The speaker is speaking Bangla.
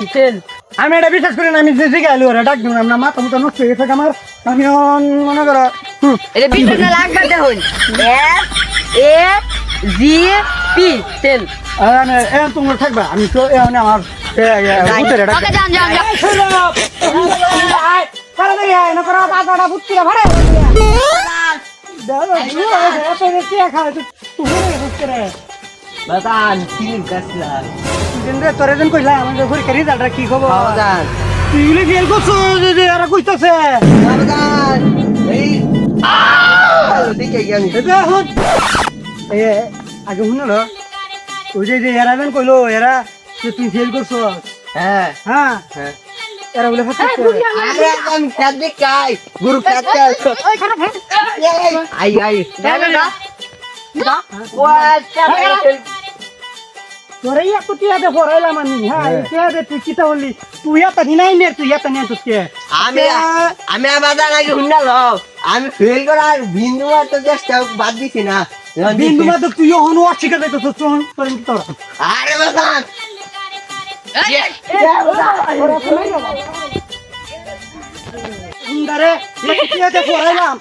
তেল আমি এটা বিশ্বাস করি না। আমি যে জায়গায় আলু ওরা ডাক দিলাম না, মাথা মতো নষ্ট হয়ে থাকে আমার। আমি মনে করো এটা বিশ্বাস না লাগবে দেখুন FAGP তেল। তোমার থাকবা। আমি তো এখানে আমার উত্তরে ডাক ওকে যান যান যান। তাড়াতাড়ি আয় না করা দাদাটা বুঝছিলা ভাড়া বাদান ফিল্ম কাটলা তোর এজন কইলা আমাদের পরীক্ষার রেজাল্টটা কি খবর? বাদান তুই গুলি ফেল করছো যে এরা কইতাছে। বাদান এই দিকে আমি এখন আগে শুনলো ওই যে এরা যেন কইলো এরা যে তুই ফেল করছো। হ্যাঁ হ্যাঁ হ্যাঁ এরা বলে আরে আমি খেত দেখাই গুরু খেত আই আই তোরে একটু টিয়াতে পড়াইলাম আমি। হ্যাঁ টিয়াতে তুই কিতা বললি? তুই এত নাই নে, তুই এত নিয়ে তোকে আমি আমি বাদান আগে শুনলাম আমি ফেল করার বিন্দু তো চেষ্টা বাদ দিছি না বিন্দু মাদক তুই হনু অস্বীকার যাইতো তোর কি তোর আরে বাদান টিয়াতে পড়াইলাম